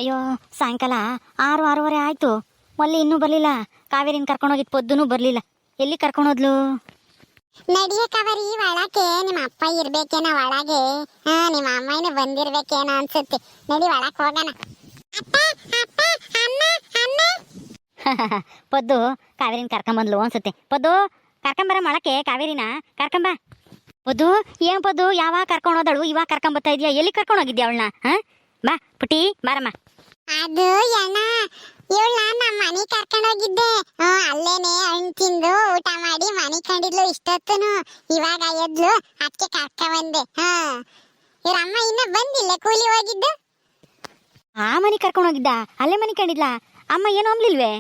ಅಯ್ಯೋ ಸಾಯಂಕಾಲ 6:30 ಆಯ್ತು. ಮಲ್ಲಿ ಇನ್ನೂ ಬರಲಿಲ್ಲ. ಕಾವೇರಿನ ಕರ್ಕೊಂಡೋಗಿದ್ದು ಪೊದ್ದುನೂ ಬರಲಿಲ್ಲ. ಎಲ್ಲಿ ಕರ್ಕೊಂಡೋದ್ಲು? ನಡಿಯ ಕವರಿ ಒಳಗೆ ನಿಮ್ಮ ಅಪ್ಪ ಇರ್ಬೇಕೇನೋ ಒಳಗೆ. ನಿಮ್ಮ ಅಮ್ಮನೇ ಬಂದಿರ್ಬೇಕೇನೋ ಅನ್ಸುತ್ತೆ. ನಡಿ ಒಳಕ್ ಹೋಗೋಣ. ಪೊದ್ದು ಕಾವೇರಿನ ಕರ್ಕೊಂಬಂದ್ಲು ಅನ್ಸುತ್ತೆ. ಪೊದ್ದು ಕರ್ಕೊಂಬರ ಮೊಳಕ್ಕೆ ಕಾವೇರಿನ ಕರ್ಕೊಂಬ. ಪೊದ್ದು ಏನ್ ಪೊದ್ದು ಯಾವಾಗ ಕರ್ಕೊಂಡೋದಳು ಇವಾಗ ಕರ್ಕೊಂಬತ್ತಾ ಇದೆಯಾ? ಎಲ್ಲಿ ಕರ್ಕೊಂಡೋಗಿದ್ಯಾ ಅವಳನ್ನ? ಬಾ ಪುಟಿ ಬಾರಮ್ಮ. ಅದು ಅಣ್ಣ ಇವಳನ್ನ ನಮ್ಮ ಮನೆ ಕರ್ಕೊಂಡೋಗಿದ್ದೆ. ಅಲ್ಲೇನೆ ಹಣ್ಣು ತಿಂದು ಊಟ ಮಾಡಿ ಮನೆ ಕಂಡಿದ್ಲು ಇಷ್ಟೊತ್ತನು. ಇವಾಗ ಎದ್ಲು ಅದಕ್ಕೆ ಕರ್ಕ ಬಂದೆ. ಇವ್ರ ಅಮ್ಮ ಇನ್ನ ಬಂದಿಲ್ಲ, ಕೂಲಿ ಹೋಗಿದ್ದು. ಆ ಮನೆ ಕರ್ಕೊಂಡೋಗಿದ್ದ? ಅಲ್ಲೇ ಮನೆ ಕಂಡಿದ್ಲಾ? ಅಮ್ಮ ಏನೋ ಅಂಬ್ಲಿಲ್ವೇ?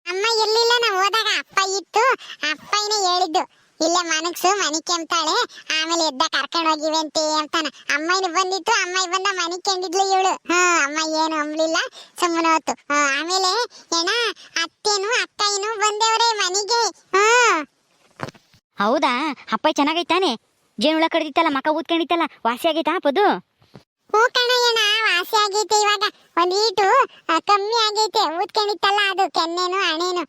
ಅಮ್ಮ ಇರ್ಲಿಲ್ಲ, ನಾವು ಹೋದಾಗ ಅಪ್ಪ ಇತ್ತು. ಅಪ್ಪನೇ ಹೇಳಿದ್ದು ಇಲ್ಲೇ ಮನಗ್ಸು ಮನಿ ಕೆಮ್ತಾಳೆ, ಆಮೇಲೆ ಎದ್ದ ಕರ್ಕೊಂಡು ಹೋಗಿವೆ ಅಂತ ಅಂತಾನ. ಅಮ್ಮನ ಬಂದಿತ್ತು, ಅಮ್ಮ ಬಂದ ಮನಿ ಕೆಂಡಿದ್ಲು ಇವಳು. ಅಮ್ಮ ಏನು ಅಂಬ್ಲಿಲ್ಲ, ಸುಮ್ಮನೆ ಹೊತ್ತು. ಆಮೇಲೆ ಏನ ಅತ್ತೇನು ಅಕ್ಕಯ್ಯನು ಬಂದೇವ್ರೆ ಮನಿಗೆ. ಹೌದಾ? ಅಪ್ಪ ಚೆನ್ನಾಗೈತಾನೆ? ಜೇನುಳ ಕಡ್ದಿತ್ತಲ್ಲ, ಮಕ ಊದ್ಕೊಂಡಿತ್ತಲ್ಲ, ವಾಸಿ ಆಗೈತಾ ಪೊದ್ದು? ಹೂ ಕಣಯ್ಯಣ, ವಾಸಿ ಆಗೈತೆ. ಇವಾಗ ಒಂದೀಟು ಕಮ್ಮಿ ಆಗೈತೆ. ಊದ್ಕೊಂಡಿತ್ತಲ್ಲ ಅದು ಕೆನ್ನೇನು ಹಣೇನು.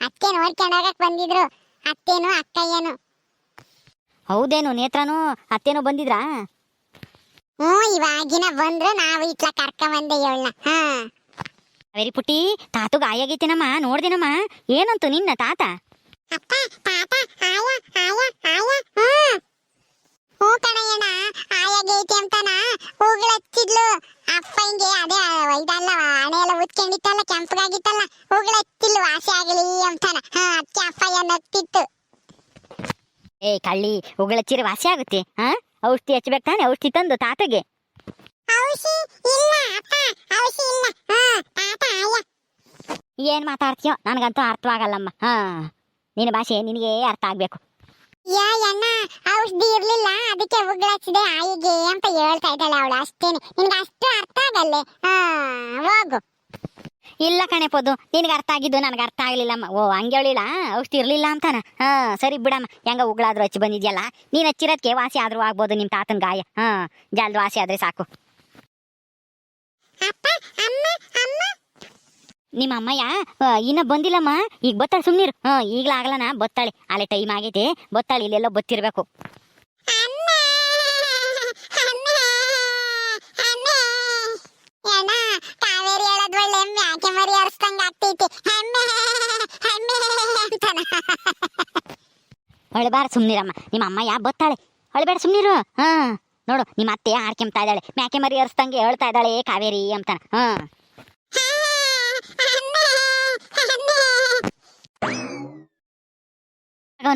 ಅತ್ತೆ ನೋಡ್ಕೊಂಡೋಗಕ್ ಬಂದಿದ್ರು ಅತ್ತೇನು ಅಕ್ಕಯ್ಯನು. ಹೌದೇನು? ನೇತ್ರನು ಅತ್ತೇನು ಬಂದಿದ್ರಾ? ಇವಾಗಿನ ಬಂದ್ರು, ನಾವು ಇಟ್ಲ ಕರ್ಕ ಬಂದೆ ಇವಳನ್ನ. ವೆರಿ ಪುಟ್ಟಿ, ತಾತು ಗಾಯ ಆಗೈತೇನಮ್ಮ? ನೋಡ್ದೇನಮ್ಮ? ಏನಂತು ನಿನ್ನ ತಾತ? ಅಪ್ಪ ತಾತ ಆಯ ಆಯ ಆಯ. ಹೂ ಕಣಯ್ಯಣ, ಆಯಾಗೈತಿ ಅಂತಾನ ಹೂಗಳಚ್ಚಿದ್ಲು. ಅಪ್ಪ ಹಿಂಗೆ ಅದೇ ಇದಲ್ಲ ಹಣೆ ಎಲ್ಲ ಉತ್ಕೊಂಡಿತ್ತಲ್ಲ, ಕೆಂಪಗಾಗಿತ್ತಲ್ಲ, ಹೂಗಳಚ್ಚಿದ್ಲು ವಾಸಿ ಆಗಲಿ ಅಂತಾನ. ಅದಕ್ಕೆ ಅಪ್ಪಯ್ಯ ನಗ್ತಿತ್ತು. ಏ ಕಳ್ಳಿ, ಉಗಳಚ್ಚಿರ ವಾಸಿ ಆಗುತ್ತೆ. ಔಷಧಿ ಹಚ್ಬೇಕು ತಾನೆ? ಔಷಧಿ ತಂದು ತಾತಗೆ. ಔಷಧಿ ಇಲ್ಲ ಅಪ್ಪ, ಔಷಧಿ ಇಲ್ಲ. ತಾತ ಆಯ. ಏನ್ ಮಾತಾಡ್ತೀಯೋ ನನಗಂತೂ ಅರ್ಥವಾಗಲ್ಲಮ್ಮ. ನಿನ್ನ ಭಾಷೆ ನಿನಗೆ ಅರ್ಥ ಆಗ್ಬೇಕು. ಯಾ ಅಣ್ಣ, ಔಷಧಿ ಇರ್ಲಿಲ್ಲ ಅದಕ್ಕೆ ಉಗ್ಳಚ್ಚಿದೆ ಆಯಿಗೆ ಅಂತ ಹೇಳ್ತಾ ಇದ್ದಾಳೆ ಅವಳು. ಅಷ್ಟೇನೆ, ನಿನ್ಗೆ ಅಷ್ಟು ಅರ್ಥ ಆಗಲ್ಲೇ. ಹೋಗು. ಇಲ್ಲ ಕಣೆ ಪೊದ್ದು, ನಿನಗೆ ಅರ್ಥ ಆಗಿದ್ದು ನನಗೆ ಅರ್ಥ ಆಗ್ಲಿಲ್ಲಮ್ಮ. ಓ ಹಂಗೆ ಹೇಳಿಲ್ಲ, ಔಷಧಿ ಇರ್ಲಿಲ್ಲ ಅಂತಾನ. ಸರಿ ಬಿಡಮ್ಮ, ಹೆಂಗ ಉಗ್ಳಾದ್ರೂ ಹಚ್ಚಿ ಬಂದಿದ್ಯಲ್ಲ, ನೀನ್ ಹಚ್ಚಿರೋದಕ್ಕೆ ವಾಸಿ ಆದ್ರೂ ಆಗ್ಬೋದು ನಿಮ್ಮ ತಾತನ ಗಾಯ. ಜಲ್ದಿ ವಾಸಿ ಆದ್ರೆ ಸಾಕು. ಅಪ್ಪ ಅಮ್ಮ ಅಮ್ಮ. ನಿಮ್ಮ ಅಮ್ಮಯ್ಯ ಇನ್ನ ಬಂದಿಲ್ಲಮ್ಮ, ಈಗ ಬತ್ತಾಳೆ. ಸುಮ್ನಿರು. ಈಗ್ಲಾಗಲನ ಬತ್ತಾಳೆ, ಅಲ್ಲೇ ಟೈಮ್ ಆಗೈತೆ. ಬತ್ತಾಳೆ, ಇಲ್ಲೆಲ್ಲೋ ಬತ್ತಿರ್ಬೇಕು. ಕಾವೇರಿ ಹೇಳೋದ್ ಒಳ್ಳೆ ಮ್ಯಾಕೆ ಮರಿ ಅರ್ಸ್ದಂಗ ಆಗ್ತೈತೆ. ಅಳಬಾರ, ಸುಮ್ನಿರಮ್ಮ. ನಿಮ್ಮ ಅಮ್ಮಯ್ಯ ಬತ್ತಾಳೆ, ಅಳಬೇಡ, ಸುಮ್ನಿರು. ನೋಡು, ನಿಮ್ಮ ಅತ್ತೆ ಆಡ್ಕೆಂಬ್ತಾ ಇದ್ದಾಳೆ, ಮ್ಯಾಕೆ ಮರಿ ಅರ್ಸ್ದಂಗೆ ಹೇಳ್ತಾ ಇದ್ದಾಳೆ ಕಾವೇರಿ ಅಂತಾನ.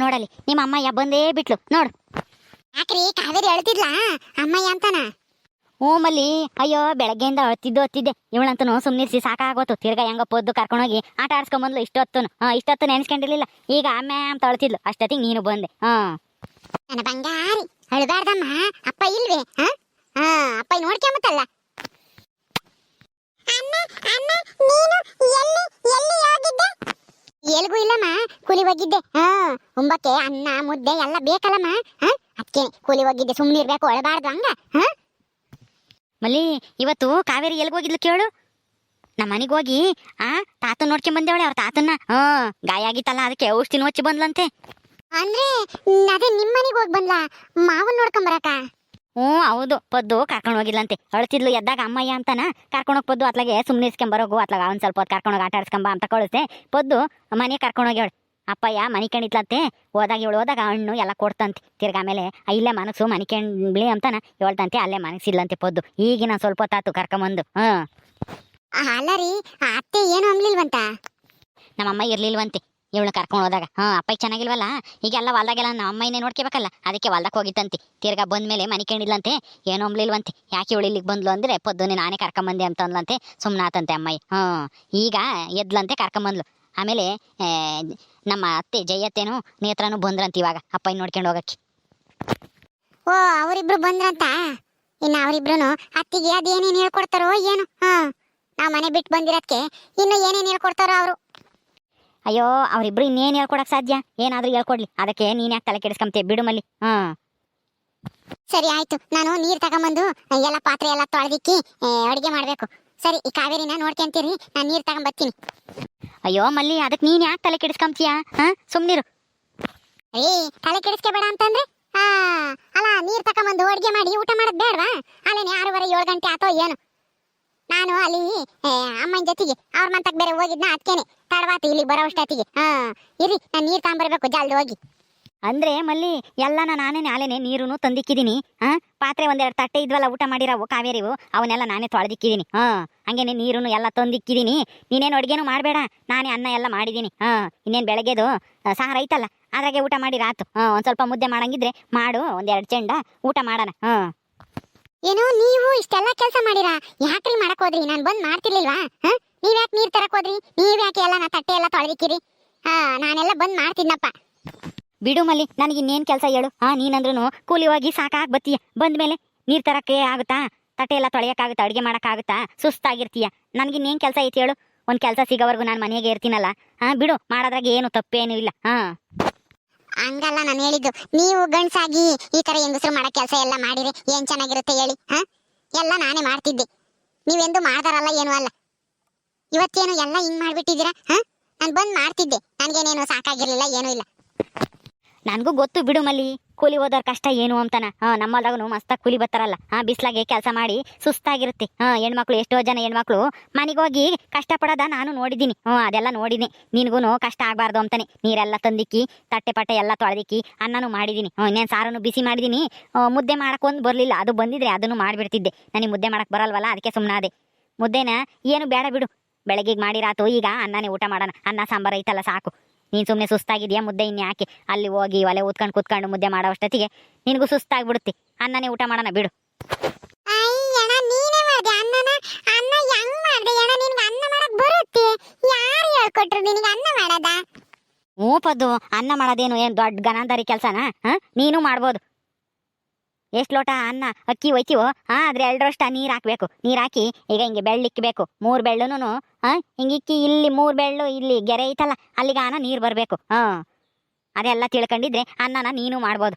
ನೋಡಲಿ, ನಿಮ್ಮ ಅಮ್ಮಯ್ಯ ಬಂದೇ ಬಿಟ್ಲು ನೋಡು. ಯಾಕ್ರಿ ಕಾವೇರಿ ಹೇಳ್ತಿದ್ಲಾ ಅಮ್ಮಯ್ಯ ಅಂತಾನ? ಮಲ್ಲಿ, ಅಯ್ಯೋ ಬೆಳಗ್ಗೆಯಿಂದ ಅಳ್ತಿದ್ದೆ. ಇವಳಂತೂ ಸುಮ್ನಿರ್ಸಿ ಸಾಕಾಗೋತು. ತಿರ್ಗಾ ಹೆಂಗ ಪೊದ್ದು ಕರ್ಕೊಂಡೋಗಿ ಆಟ ಆಡ್ಸ್ಕೊಂಬಂದ್ಲು. ಇಷ್ಟೊತ್ತು ನೆನೆಸ್ಕೊಂಡಿರ್ಲಿಲ್ಲ. ಈಗ ಅಮ್ಮ ಅಂತ ಅಳ್ತಿದ್ಲು. ಅಷ್ಟೊತ್ತಿಗೆ ನೀನು ಬಂದೆ. ನನ್ನ ಬಂಗಾರಿ, ಅಳ್ಬಾರ್ದಮ್ಮ. ಅಪ್ಪ ಇಲ್ವೇ? ಅಪ್ಪ ನೋಡ್ಕೊಂಬತ್ತಲ್ಲ. ಎಲ್ಗೂ ಇಲ್ಲಮ್ಮ, ಕೂಲಿ ಹೋಗಿದ್ದೆ. ಉಂಬಕ್ಕೆ ಅನ್ನ ಮುದ್ದೆ ಎಲ್ಲ ಬೇಕಲ್ಲಮ್ಮ. ಅದಕ್ಕೆ ಕೂಲಿ ಹೋಗಿದ್ದೆ. ಸುಮ್ನಿರ್ಬೇಕು, ಅಳಬಾರ್ದು ಹಂಗ. ಮಲ್ಲಿ, ಇವತ್ತು ಕಾವೇರಿ ಎಲ್ಗೋಗಿದ್ಲು ಕೇಳು? ನಮ್ಮ ಮನೆಗೆ ಹೋಗಿ ತಾತನ್ ನೋಡ್ಕೊಂಡ್ ಬಂದೇವಳೆ. ಅವ್ರ ತಾತನ್ನ ಗಾಯ ಆಗಿತ್ತಲ್ಲ, ಅದಕ್ಕೆ ಔಷಧಿ ನೋಚಿ ಬಂದ್ಲಂತೆ. ಅಂದ್ರೆ ಅದೇ ನಿಮ್ ಮನೆಗೆ ಹೋಗಿ ಬಂದ್ಲಾ? ಮಾವನ್ ನೋಡ್ಕೊಂಬರಕ? ಹೌದು. ಪೊದ್ದು ಕರ್ಕೊಂಡು ಹೋಗಿದ್ಲಂತೆ. ಅಳ್ತಿದ್ಲು. ಎದ್ದಾಗ ಅಮ್ಮಯ್ಯ ಅಂತಾನ ಕರ್ಕೊಂಡೋಗಿ ಪೊದ್ದು ಅತ್ಲಾಗೆ ಸುಮ್ಮನಿಸ್ಕೊಂಬರೋಗು, ಅತ್ಲಾಗ ಒಂದ್ ಸ್ವಲ್ಪ ಹೊತ್ತು ಕರ್ಕೊಂಡೋಗಿ ಆಟ ಆಡ್ಸ್ಕೊಂಬ ಅಂತ ಕಳಿಸ್ದೆ. ಪೊದ್ದು ಮನೆ ಕರ್ಕೊಂಡೋಗ್ಯವಳು. ಅಪ್ಪಯ್ಯ ಮನೆ ಕಂಡಿತ್ಲಂತೆ. ಹೋದಾಗ ಹಣ್ಣು ಎಲ್ಲ ಕೊಡ್ತಂತೆ. ತಿರ್ಗ ಆಮೇಲೆ ಇಲ್ಲೇ ಮನಸ್ಸು ಮನೆ ಕಂಡ್ಲಿ ಅಂತಾನ ಹೇಳ್ತಂತೆ. ಅಲ್ಲೇ ಮನಸ್ಸಿಲ್ಲಂತೆ ಪೊದ್ದು. ಈಗಿನ ಸ್ವಲ್ಪ ಹೊತ್ತಾತು ಕರ್ಕೊಂಬಂದು. ಅಲ್ಲ ರೀ, ಅತ್ತೆ ಏನು ಅನ್ಲಿಲ್ವಂತ? ನಮ್ಮಮ್ಮ ಇರ್ಲಿಲ್ವಂತೆ ಇವಳು ಕರ್ಕೊಂಡು ಹೋದಾಗ. ಅಪ್ಪ ಚೆನ್ನಾಗಿಲ್ವಲ್ಲ, ಈಗೆಲ್ಲ ಹೊಲ್ದಾಗೆಲ್ಲ ನಮ್ಮ ಅಮ್ಮನೇ ನೋಡ್ಕೋಬೇಕಲ್ಲ, ಅದಕ್ಕೆ ಹೊಲ್ದಕ್ಕೆ ಹೋಗಿತ್ತಂತೆ. ತಿರ್ಗಾ ಬಂದ್ಮೇಲೆ ಮನೆ ಕಂಡಿದ್ಲಂತೆ. ಏನೋ ಅಂಬ್ಲಿಲ್ವಂತೆ. ಯಾಕೆ ಇವಳು ಇಲ್ಲಿಗೆ ಬಂದ್ಲು ಅಂದ್ರೆ, ಪೊದ್ದುನೆ ನಾನೇ ಕರ್ಕೊಂಬಂದೆ ಅಂತ ಅಂದ್ಲಂತೆ. ಸುಮ್ಮನಾತಂತೆ ಅಮ್ಮಯ್ಯ. ಈಗ ಎದ್ಲಂತೆ, ಕರ್ಕೊಂಬಂದ್ಲು. ಆಮೇಲೆ ನಮ್ಮ ಅತ್ತೆ ಜಯತ್ತೇನು ನೇತ್ರನು ಬಂದ್ರಂತ ಇವಾಗ ಅಪ್ಪಯ್ಯ ನೋಡ್ಕೊಂಡು ಹೋಗಕ್ಕೆ. ಅವರಿಬ್ರು ಬಂದ್ರಂತ. ಇನ್ನು ಅವರಿಬ್ರು ಅತ್ತಿಗೆ ಅದೇನೇನು ಹೇಳ್ಕೊಡ್ತಾರೋ ಏನು. ನಾವು ಮನೆ ಬಿಟ್ಟು ಬಂದಿರೋದಕ್ಕೆ ಇನ್ನು ಏನೇನು ಹೇಳ್ಕೊಡ್ತಾರೋ ಅವರು. ಅಯ್ಯೋ, ಅವರಿಬ್ರು ಇನ್ನೇನು ಹೇಳ್ಕೊಡಕ್ ಸಾಧ್ಯ? ಏನಾದ್ರೂ ಹೇಳ್ಕೊಡ್ಲಿ, ಅದಕ್ಕೆ ನೀನ್ ಯಾಕೆ ತಲೆ ಕೆಡಿಸ್ಕೊಂತೀಯ? ಬಿಡು ಮಲ್ಲಿ. ಸರಿ ಆಯ್ತು, ನಾನು ನೀರು ತಗೊಂಬಂದು ಎಲ್ಲ ಪಾತ್ರೆ ಎಲ್ಲ ತೊಳೆದಿಕ್ಕಿ ಅಡುಗೆ ಮಾಡಬೇಕು. ಸರಿ ಈ ಕಾವೇರಿನ ನೋಡ್ಕೊಂತೀರಿ, ನಾನು ನೀರ್ ತಗೊಂಬರ್ತೀನಿ. ಅಯ್ಯೋ ಮಲ್ಲಿ, ಅದಕ್ಕೆ ನೀನ್ ಯಾಕೆ ತಲೆ ಕೆಡಿಸ್ಕೊಂತೀಯ? ಹಾ, ಸುಮ್ನಿರು. ಏ ತಲೆ ಕೆಡಿಸ್ಕೋಬೇಡ ಅಂತಂದ್ರೆ ಆ ಅಲ್ಲ, ನೀರ್ ತಕೊಂಬಂದು ಅಡ್ಗೆ ಮಾಡಿ ಊಟ ಮಾಡೋದ್ ಬೇಡವಾ? ಅಲ್ಲೇನೆ 6:30 7 ಗಂಟೆ ಆತೋ ಏನು. ನಾನು ಅಲ್ಲಿ ಅಮ್ಮನ ಜೊತೆಗೆ ಅವ್ರ ಮಂತಕ್ ಬೇರೆ ಹೋಗಿದ್ನ, ಅದಕ್ಕೇನೆ ತಡವಾತು ಇಲ್ಲಿ ಬರೋ ಅಷ್ಟೊತ್ತಿಗೆ. ಇರಿ, ನಾನು ನೀರ್ ತಗೊಂಬರ್ಬೇಕು ಜಲ್ದಿ ಹೋಗಿ. ಅಂದ್ರೆ ಮಲ್ಲಿ, ಎಲ್ಲನ ನಾನೇ ಆಲೇನೆ ನೀರುನು ತಂದಿಕ್ಕಿದೀನಿ. ಪಾತ್ರೆ ಒಂದೆರಡು ತಟ್ಟೆ ಇದ್ವಲ್ಲ ಊಟ ಮಾಡಿರವು ಕಾವೇರಿವು, ಅವನ್ನೆಲ್ಲ ನಾನೇ ತೊಳೆದಿಕ್ಕಿದೀನಿ. ಹಂಗೇನೆ ನೀರುನು ಎಲ್ಲ ತಂದಿಕ್ಕಿದೀನಿ. ನೀನೇನು ಅಡ್ಗೆನು ಮಾಡಬೇಡ, ನಾನೇ ಅನ್ನ ಎಲ್ಲ ಮಾಡಿದೀನಿ. ಇನ್ನೇನು ಬೆಳಗ್ಗೆದು ಸಾರು ಐತಲ್ಲ, ಅದ್ರಾಗೆ ಊಟ ಮಾಡಿ ರಾತು. ಒಂದ್ ಸ್ವಲ್ಪ ಮುದ್ದೆ ಮಾಡಂಗಿದ್ರೆ ಮಾಡು, ಒಂದೆರಡು ಚೆಂಡ ಊಟ ಮಾಡೋಣ. ಏನೋ ನೀವು ಇಷ್ಟೆಲ್ಲ ಕೆಲಸ ಮಾಡಿರಾ? ಯಾಕ್ರಿ ಮಾಡಕ್ ಹೋದ್ರಿ? ನಾನು ಬಂದ್ ಮಾಡ್ತಿರ್ಲಿಲ್ವಾ? ನೀವ್ ಯಾಕೆ ನೀರ್ ತರಕ್ ಹೋದ್ರಿ? ನೀವ್ ಯಾಕೆ ಎಲ್ಲ ನಾ ತಟ್ಟೆ ಎಲ್ಲ ತೊಳೆದಿಕ್ಕಿರಿ? ನಾನೆಲ್ಲ ಬಂದ್ ಮಾಡ್ತಿದ್ನಪ್ಪ. ಬಿಡು ಮಲ್ಲಿ, ನನಗೆ ಇನ್ನೇನು ಕೆಲಸ ಹೇಳು? ನೀನಂದ್ರೂ ಕೂಲಿ ಹೋಗಿ ಸಾಕಾಗಿ ಬತ್ತೀಯ, ಬಂದ್ಮೇಲೆ ನೀರು ತರಕ್ಕೆ ಆಗುತ್ತಾ? ತಟ್ಟೆ ಎಲ್ಲ ತೊಳೆಯೋಕ್ಕಾಗುತ್ತಾ? ಅಡುಗೆ ಮಾಡೋಕ್ಕಾಗುತ್ತಾ? ಸುಸ್ತಾಗಿರ್ತೀಯ. ನನಗಿನ್ನೇನು ಕೆಲಸ ಐತಿ ಹೇಳು? ಒಂದು ಕೆಲಸ ಸಿಗೋವರೆಗೂ ನಾನು ಮನೆಗೆ ಇರ್ತೀನಲ್ಲ. ಬಿಡು, ಮಾಡೋದ್ರಾಗ ಏನು ತಪ್ಪೇನೂ ಇಲ್ಲ. ಹಂಗಲ್ಲ ನಾನು ಹೇಳಿದ್ದು, ನೀವು ಗಂಡ್ಸಾಗಿ ಈ ತರ ಹೆಂಗಸರು ಮಾಡೋ ಕೆಲಸ ಎಲ್ಲ ಮಾಡಿದ್ರೆ ಏನ್ ಚೆನ್ನಾಗಿರುತ್ತೆ ಹೇಳಿ? ಎಲ್ಲ ನಾನೇ ಮಾಡ್ತಿದ್ದೆ, ನೀವೆಂದು ಮಾಡ್ದಾರಲ್ಲ ಏನೂ ಅಲ್ಲ. ಇವತ್ತೇನು ಎಲ್ಲ ಹಿಂಗ್ ಮಾಡ್ಬಿಟ್ಟಿದ್ದೀರಾ? ನಾನು ಬಂದ್ ಮಾಡ್ತಿದ್ದೆ, ನನ್ಗೇನೇನು ಸಾಕಾಗಿರ್ಲಿಲ್ಲ, ಏನೂ ಇಲ್ಲ. ನನಗೂ ಗೊತ್ತು ಬಿಡು ಮಲ್ಲಿ, ಕೂಲಿ ಹೋದವ್ರ ಕಷ್ಟ ಏನು ಅಂತಾನ. ನಮ್ಮಲ್ದಾಗೂ ಮಸ್ತಾಗಿ ಕೂಲಿ ಬರ್ತಾರಲ್ಲ, ಬಿಸ್ಲಾಗೆ ಕೆಲಸ ಮಾಡಿ ಸುಸ್ತಾಗಿರುತ್ತೆ. ಹೆಣ್ಮಕ್ಳು, ಎಷ್ಟೋ ಜನ ಹೆಣ್ಮಕ್ಳು ಮನೆಗೆ ಹೋಗಿ ಕಷ್ಟಪಡೋದ ನಾನು ನೋಡಿದ್ದೀನಿ. ಅದೆಲ್ಲ ನೋಡಿದ್ದೀನಿ. ನಿನಗೂ ಕಷ್ಟ ಆಗಬಾರ್ದು ಅಂತಾನೆ ನೀರೆಲ್ಲ ತಂದಿಕ್ಕಿ, ತಟ್ಟೆ ಪಟ್ಟೆ ಎಲ್ಲ ತೊಳೆದಿಕ್ಕಿ, ಅನ್ನನೂ ಮಾಡಿದ್ದೀನಿ. ಇನ್ನೇನು ಸಾರನ್ನು ಬಿಸಿ ಮಾಡಿದ್ದೀನಿ. ಮುದ್ದೆ ಮಾಡೋಕ್ಕೊಂದು ಬರಲಿಲ್ಲ, ಅದು ಬಂದಿದ್ರೆ ಅದನ್ನು ಮಾಡಿಬಿಡ್ತಿದ್ದೆ. ನನಗೆ ಮುದ್ದೆ ಮಾಡಕ್ಕೆ ಬರಲ್ವಲ್ಲ, ಅದಕ್ಕೆ ಸುಮ್ಮನಾದೆ. ಮುದ್ದೆನ ಏನು ಬೇಡ ಬಿಡು, ಬೆಳಗ್ಗೆಗೆ ಮಾಡಿರಾತು. ಈಗ ಅನ್ನನೇ ಊಟ ಮಾಡೋಣ. ಅನ್ನ ಸಾಂಬಾರು ಐತಲ್ಲ ಸಾಕು. ನೀನು ಸುಮ್ಮನೆ ಸುಸ್ತಾಗಿದೆಯಾ, ಮುದ್ದೆ ಇನ್ನು ಯಾಕೆ? ಅಲ್ಲಿ ಹೋಗಿ ಒಲೆ ಊದ್ಕೊಂಡು ಕೂತ್ಕೊಂಡು ಮುದ್ದೆ ಮಾಡೋ ಅಷ್ಟೊತ್ತಿಗೆ ನಿನಗೂ ಸುಸ್ತಾಗ್ಬಿಡುತ್ತೆ. ಅನ್ನನೇ ಊಟ ಮಾಡೋಣ ಬಿಡು. ಅಯ್ಯಣ್ಣ, ನೀನೇ ಮಾಡ್ದೆ ಅನ್ನನ? ಅನ್ನ ಹೆಂಗ್ ಮಾಡ್ದೆ ಅಣ್ಣ? ನಿನ್ಗೆ ಅನ್ನ ಮಾಡಕ್ ಬರುತ್ತೆ? ಯಾರು ಹೇಳ್ಕೊಟ್ರು ನಿನಗೆ ಅನ್ನ ಮಾಡದ? ಪದ್ದು, ಅನ್ನ ಮಾಡೋದೇನು ಏನು ದೊಡ್ಡ ಗನಾಂಧಾರಿ ಕೆಲಸನಾ? ನೀನು ಮಾಡ್ಬೋದು. ಎಷ್ಟು ಲೋಟ ಅನ್ನ ಅಕ್ಕಿ ಒಯ್ತೀವೋ, ಆದ್ರೆ 2ರಷ್ಟು ನೀರು ಹಾಕ್ಬೇಕು. ನೀರು ಹಾಕಿ ಈಗ ಹಿಂಗೆ ಬೆಳ್ಳಿಕ್ಬೇಕು. 3 ಬೆಳ್ಳುನು ಹಿಂಗಿಕ್ಕಿ, ಇಲ್ಲಿ 3 ಬೆಳ್ಳು, ಇಲ್ಲಿ ಗೆರೆ ಐತಲ್ಲ ಅಲ್ಲಿಗಾನ ನೀರು ಬರಬೇಕು. ಅದೆಲ್ಲ ತಿಳ್ಕೊಂಡಿದ್ರೆ ಅನ್ನನ ನೀನು ಮಾಡ್ಬೋದು.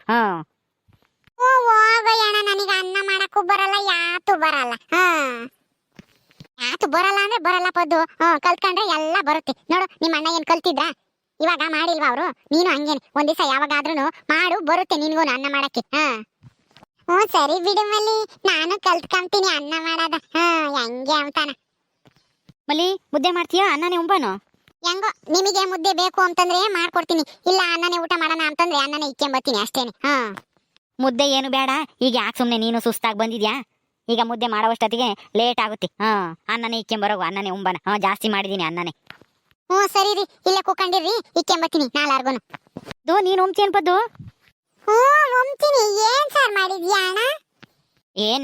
ಓ ಹೋಗಯ್ಯಣ್ಣ, ನನಗೆ ಅನ್ನ ಮಾಡಕ್ಕೂ ಬರಲ್ಲ, ಯಾತು ಬರಲ್ಲ. ಯಾತು ಬರಲ್ಲ ಅಂದ್ರೆ ಬರಲ್ಲ ಪದ್ದು. ಕಲ್ತ್ಕೊಂಡ್ರೆ ಎಲ್ಲ ಬರುತ್ತೆ ನೋಡು. ನಿಮ್ಮ ಅಣ್ಣ ಏನ್ ಕಲ್ತಿದ್ರಾ? ಇವಾಗ ಮಾಡಿಲ್ವಾ ಅವರು? ನೀನು ಹಂಗೇನೆ ಒಂದ್ ದಿವಸ ಯಾವಾಗಾದ್ರೂ ಮಾಡು, ಬರುತ್ತೆ ನಿನ್ಗೂ ಅನ್ನ ಮಾಡಕ್ಕೆ. ಸರಿ ಬಿಡು ಮಲ್ಲಿ, ನಾನು ಕಲ್ತ್ಕೊಂತೀನಿ ಅನ್ನ ಮಾಡದ. ಹೆಂಗೆ ಅಂತಾನ. ಮಲ್ಲಿ, ಮುದ್ದೆ ಮಾಡ್ತೀಯಾ? ಅನ್ನನೇ ಉಂಬಾನು? ಹೆಂಗೋ ನಿಮಗೆ ಮುದ್ದೆ ಬೇಕು ಅಂತಂದ್ರೆ ಮಾಡ್ಕೊಡ್ತೀನಿ, ಇಲ್ಲ ಅನ್ನನೇ ಊಟ ಮಾಡೋಣ ಅಂತಂದ್ರೆ ಅನ್ನನೇ ಇಕ್ಕೊಂಬತ್ತೀನಿ ಅಷ್ಟೇನೆ. ಮುದ್ದೆ ಏನು ಬೇಡ, ಈಗ ಯಾಕೆ ಸುಮ್ಮನೆ ನೀನು ಸುಸ್ತಾಗಿ ಬಂದಿದ್ಯಾ? ಈಗ ಮುದ್ದೆ ಮಾಡೋವಷ್ಟೊತ್ತಿಗೆ ಲೇಟ್ ಆಗುತ್ತೆ. ಅನ್ನನೇ ಇಕ್ಕೊಂಬರೋ, ಅನ್ನನೇ ಉಂಬಾನ. ಜಾಸ್ತಿ ಮಾಡಿದ್ದೀನಿ ಅನ್ನನೇ. ಸರಿ ರೀ, ಇಲ್ಲೇ ಕೂಕೊಂಡಿರ್ರಿ, ಇಕ್ಕೊಂಬತ್ತೀನಿ ನಾಲ್ವರ್ಗುನು. ನೀನು ಉಂಬ್ತೇನ್ ಪದ್ದು? ಉಂಬ್ತೀನಿ. ಏನ್ ಸಾರ್ ಮಾಡಿದ್ಯಾ ಅಣ್ಣ?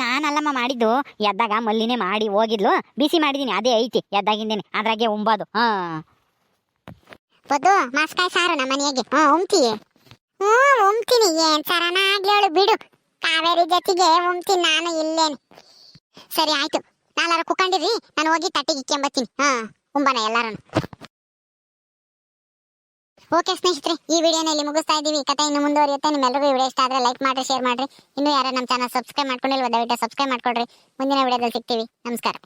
ನಾನಲ್ಲಮ್ಮ ಮಾಡಿದ್ದು, ಎದ್ದಾಗ ಮಲ್ಲಿನೇ ಮಾಡಿ ಹೋಗಿದ್ಲು, ಬಿಸಿ ಮಾಡಿದೀನಿ, ಅದೇ ಐತಿ ಎದ್ದಾಗಿಂದೇನೆ, ಅದ್ರಾಗೆ ಉಂಬೋದು. ಬದ್ದು ಮಾಸ್ಕಾಯಿ ಸಾರು ನಮ್ಮ ಮನೆಗೆ ಉಂಬ್ತೀಯೇ? ಉಂಬ್ತೀನಿ. ಏನ್ ಸಾರನ ಆಗ್ಲೇಳು ಬಿಡು, ಕಾವೇರಿ ಜೊತೆಗೆ ಉಂಬ್ತೀನಿ ನಾನು ಇಲ್ಲೇನು. ಸರಿ ಆಯ್ತು, ನಾಲ್ವರು ಕುಕೊಂಡಿರಿ, ನಾನು ಹೋಗಿ ತಟ್ಟಿಗೆ ಇಕ್ಕೊಂಬತ್ತೀನಿ. ಉಂಬನ ಎಲ್ಲಾರು. ಓಕೆ ಸ್ನೇಹಿತರೆ, ಈ ವಿಡಿಯೋನ ಇಲ್ಲಿ ಮುಗಿಸ್ತಾ ಇದ್ದೀವಿ. ಕಥೆ ಇನ್ನು ಮುಂದುವರಿಯುತ್ತೆ. ನಿಮ್ಮೆಲ್ಲರಿಗೂ ವಿಡಿಯೋ ಇಷ್ಟ ಆದರೆ ಲೈಕ್ ಮಾಡಿ, ಶೇರ್ ಮಾಡಿರಿ. ಇನ್ನೂ ಯಾರು ನಮ್ಮ ಚಾನಲ್ ಸಬ್ಸ್ಕ್ರೈಬ್ ಮಾಡ್ಕೊಂಡಿಲ್ವ, ದಯವಿಟ್ಟು ಸಬ್ಸ್ಕ್ರೈಬ್ ಮಾಡ್ಕೊಳ್ರಿ. ಮುಂದಿನ ವಿಡಿಯೋದಲ್ಲಿ ಸಿಗ್ತೀವಿ. ನಮಸ್ಕಾರ.